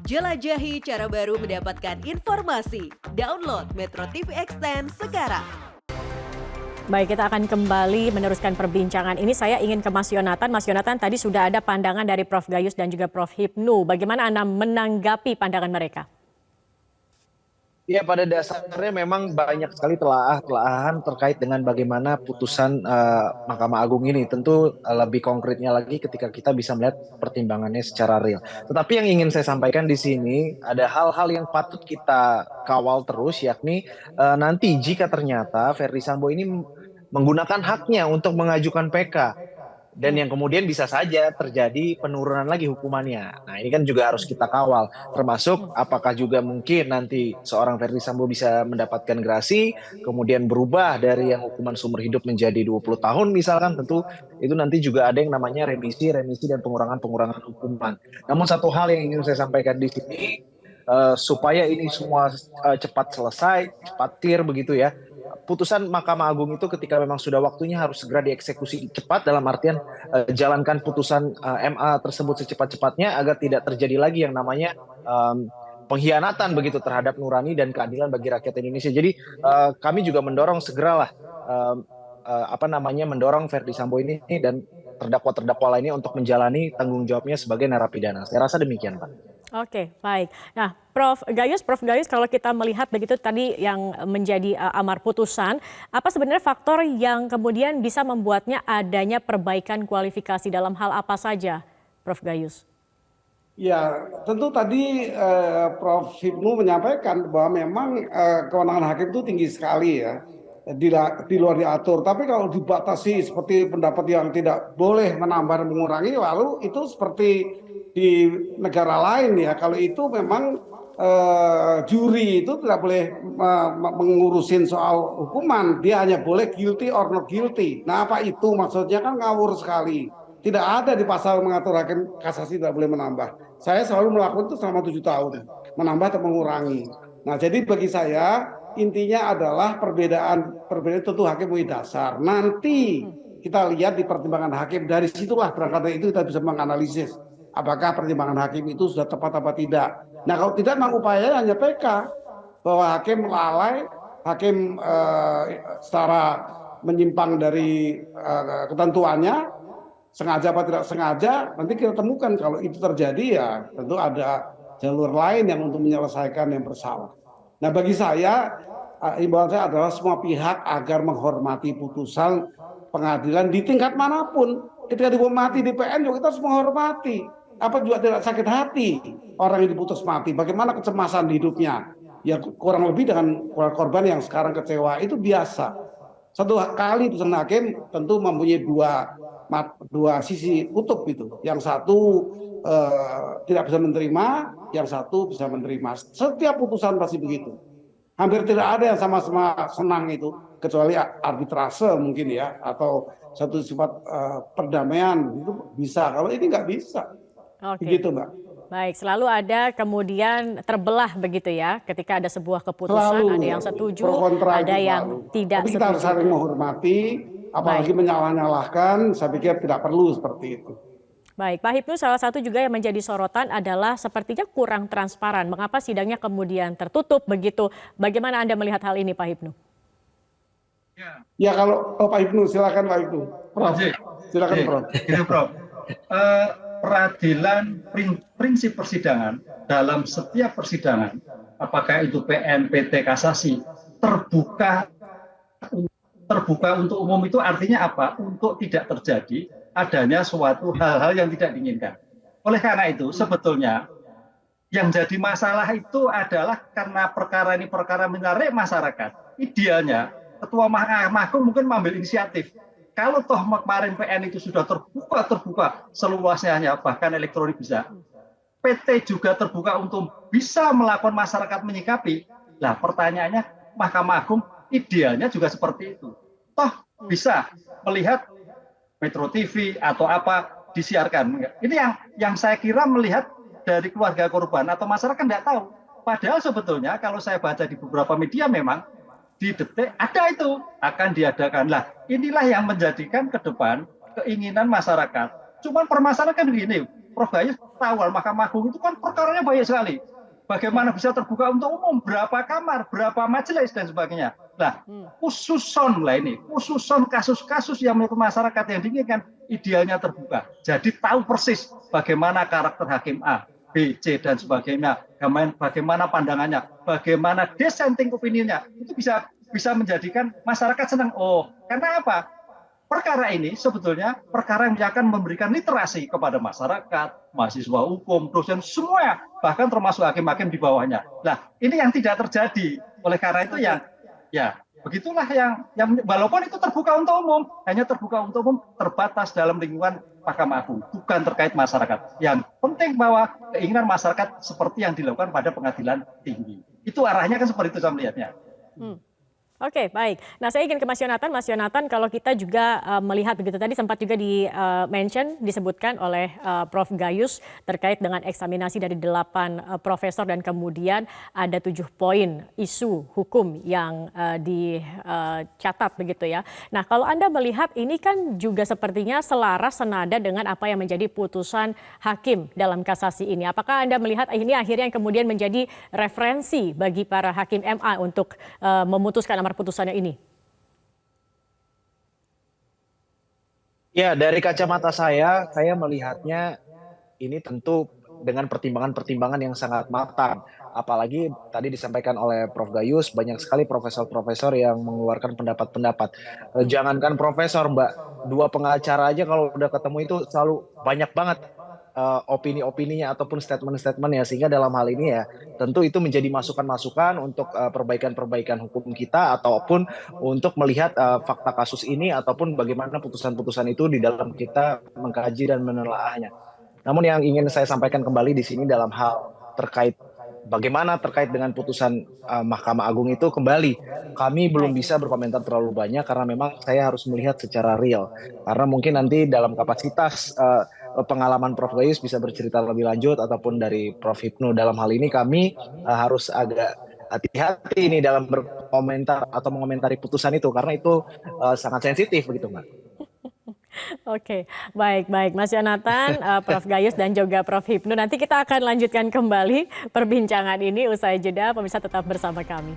Jelajahi cara baru mendapatkan informasi. Download Metro TV Extend sekarang. Baik, kita akan kembali meneruskan perbincangan ini. Saya ingin ke Mas Yonatan. Mas Yonatan, tadi sudah ada pandangan dari Prof. Gayus dan juga Prof. Hipnu. Bagaimana Anda menanggapi pandangan mereka? Ya, pada dasarnya memang banyak sekali telaah-telahan terkait dengan bagaimana putusan Mahkamah Agung ini. Tentu lebih konkretnya lagi ketika kita bisa melihat pertimbangannya secara real. Tetapi yang ingin saya sampaikan di sini ada hal-hal yang patut kita kawal terus, yakni nanti jika ternyata Verdi Sambo ini menggunakan haknya untuk mengajukan PK. Dan yang kemudian bisa saja terjadi penurunan lagi hukumannya. Nah, ini kan juga harus kita kawal. Termasuk apakah juga mungkin nanti seorang Verdi Sambo bisa mendapatkan gerasi, kemudian berubah dari yang hukuman seumur hidup menjadi 20 tahun misalkan. Tentu itu nanti juga ada yang namanya remisi dan pengurangan hukuman. Namun satu hal yang ingin saya sampaikan di sini, supaya ini semua cepat selesai, cepat clear begitu ya. Putusan Mahkamah Agung itu ketika memang sudah waktunya harus segera dieksekusi cepat, dalam artian jalankan putusan MA tersebut secepat-cepatnya agar tidak terjadi lagi yang namanya pengkhianatan begitu terhadap nurani dan keadilan bagi rakyat Indonesia. Jadi kami juga mendorong segeralah mendorong Verdi Sambo ini dan terdakwa-terdakwa lainnya untuk menjalani tanggung jawabnya sebagai narapidana. Saya rasa demikian, Pak. Oke, baik. Nah, Prof. Gayus, kalau kita melihat begitu tadi yang menjadi amar putusan, apa sebenarnya faktor yang kemudian bisa membuatnya adanya perbaikan kualifikasi dalam hal apa saja, Prof. Gayus? Ya, tentu tadi Prof. Hipnu menyampaikan bahwa memang kewenangan hakim itu tinggi sekali ya, di luar diatur. Tapi kalau dibatasi seperti pendapat yang tidak boleh menambah dan mengurangi, lalu itu seperti di negara lain ya. Kalau itu memang juri itu tidak boleh mengurusin soal hukuman, dia hanya boleh guilty or not guilty. Nah, apa itu maksudnya? Kan ngawur sekali. Tidak ada di pasal mengatur hakim kasasi tidak boleh menambah. Saya selalu melakukan itu selama 7 tahun, menambah atau mengurangi. Nah, jadi bagi saya intinya adalah perbedaan tentu hakim punya dasar. Nanti kita lihat di pertimbangan hakim, dari situlah berangkat dari itu kita bisa menganalisis apakah pertimbangan hakim itu sudah tepat apa tidak. Nah, kalau tidak memang upayanya hanya PK, bahwa hakim lalai, hakim secara menyimpang dari ketentuannya, sengaja apa tidak sengaja, nanti kita temukan. Kalau itu terjadi ya tentu ada jalur lain yang untuk menyelesaikan yang bersalah. Nah, bagi saya imbauan saya adalah semua pihak agar menghormati putusan pengadilan di tingkat manapun. Ketika dihormati di PN juga kita harus menghormati. Apa juga tidak sakit hati orang yang diputus mati. Bagaimana kecemasan di hidupnya? Ya kurang lebih dengan korban yang sekarang kecewa itu biasa. Satu kali putusan hakim tentu mempunyai dua sisi kutub itu. Yang satu tidak bisa menerima, yang satu bisa menerima. Setiap putusan pasti begitu. Hampir tidak ada yang sama-sama senang itu, kecuali arbitrase mungkin ya, atau satu sifat perdamaian itu bisa. Kalau ini nggak bisa. Oke. Begitu, Mbak. Baik, selalu ada kemudian terbelah begitu ya, ketika ada sebuah keputusan, Selalu ada yang setuju, pro kontra ada itu yang selalu. tidak Tapi kita harus setuju. saling menghormati, apalagi menyalah-nyalahkan, saya pikir tidak perlu seperti itu. Baik, Pak Hipnu, salah satu juga yang menjadi sorotan adalah sepertinya kurang transparan. Mengapa sidangnya kemudian tertutup begitu? Bagaimana Anda melihat hal ini, Pak Hipnu? Ya kalau Pak Hipnu, silakan Pak Hipnu. Prof, silakan Prof. Gitu, Prof. Peradilan, prinsip persidangan dalam setiap persidangan, apakah itu PN, PT, kasasi, terbuka untuk umum itu artinya apa? Untuk tidak terjadi adanya suatu hal-hal yang tidak diinginkan. Oleh karena itu sebetulnya yang jadi masalah itu adalah karena perkara ini perkara menarik masyarakat. Idealnya Ketua Mahkamah Agung mungkin mengambil inisiatif. Kalau toh kemarin PN itu sudah terbuka seluasnya, bahkan elektronik bisa. PT juga terbuka untuk bisa melakukan masyarakat menyikapi. Nah, pertanyaannya Mahkamah Agung idealnya juga seperti itu. Toh bisa melihat Metro TV atau apa disiarkan. Ini yang saya kira melihat dari keluarga korban atau masyarakat tidak tahu. Padahal sebetulnya kalau saya baca di beberapa media memang di detik ada itu akan diadakan. Lah, inilah yang menjadikan ke depan keinginan masyarakat. Cuman permasalahan kan begini, Prof Gayus tahu Mahkamah Agung itu kan perkaranya banyak sekali. Bagaimana bisa terbuka untuk umum, berapa kamar, berapa majelis dan sebagainya. Nah, khususon lah ini, khususon kasus-kasus yang menurut masyarakat yang diinginkan idealnya terbuka. Jadi tahu persis bagaimana karakter hakim A, B, C dan sebagainya, bagaimana pandangannya, bagaimana dissenting opinion-nya. Itu bisa menjadikan masyarakat senang. Oh, karena apa? Perkara ini sebetulnya perkara yang akan memberikan literasi kepada masyarakat, mahasiswa hukum, dosen, semua, bahkan termasuk hakim-hakim di bawahnya. Nah, ini yang tidak terjadi. Oleh karena itu ya begitulah yang walaupun itu terbuka untuk umum, hanya terbuka untuk umum terbatas dalam lingkungan Mahkamah Agung, bukan terkait masyarakat. Yang penting bahwa keinginan masyarakat seperti yang dilakukan pada pengadilan tinggi. Itu arahnya kan seperti itu saya melihatnya. Oke, baik. Nah, saya ingin ke Mas Yonatan. Mas Yonatan, kalau kita juga melihat begitu tadi sempat juga disebutkan oleh Prof Gayus terkait dengan eksaminasi dari 8 profesor dan kemudian ada 7 poin isu hukum yang dicatat begitu ya. Nah, kalau Anda melihat ini kan juga sepertinya selaras senada dengan apa yang menjadi putusan hakim dalam kasasi ini. Apakah Anda melihat ini akhirnya yang kemudian menjadi referensi bagi para hakim MA untuk memutuskan amar putusannya ini? Ya, dari kacamata saya melihatnya ini tentu dengan pertimbangan-pertimbangan yang sangat matang. Apalagi tadi disampaikan oleh Prof Gayus, banyak sekali profesor-profesor yang mengeluarkan pendapat-pendapat. Jangankan profesor, Mbak, 2 pengacara aja kalau udah ketemu itu selalu banyak banget opini-opininya ataupun statement-statementnya, sehingga dalam hal ini ya tentu itu menjadi masukan-masukan untuk perbaikan-perbaikan hukum kita ataupun untuk melihat fakta kasus ini ataupun bagaimana putusan-putusan itu di dalam kita mengkaji dan menelaahnya. Namun yang ingin saya sampaikan kembali di sini dalam hal terkait dengan putusan Mahkamah Agung itu, kembali kami belum bisa berkomentar terlalu banyak karena memang saya harus melihat secara real. Karena mungkin nanti dalam kapasitas pengalaman Prof Gayus bisa bercerita lebih lanjut ataupun dari Prof Hipnu. Dalam hal ini kami harus agak hati-hati ini dalam berkomentar atau mengomentari putusan itu karena itu sangat sensitif begitu, Mbak. Oke, baik. Mas Yonatan, Prof Gayus dan juga Prof Hipnu. Nanti kita akan lanjutkan kembali perbincangan ini usai jeda. Pemirsa tetap bersama kami.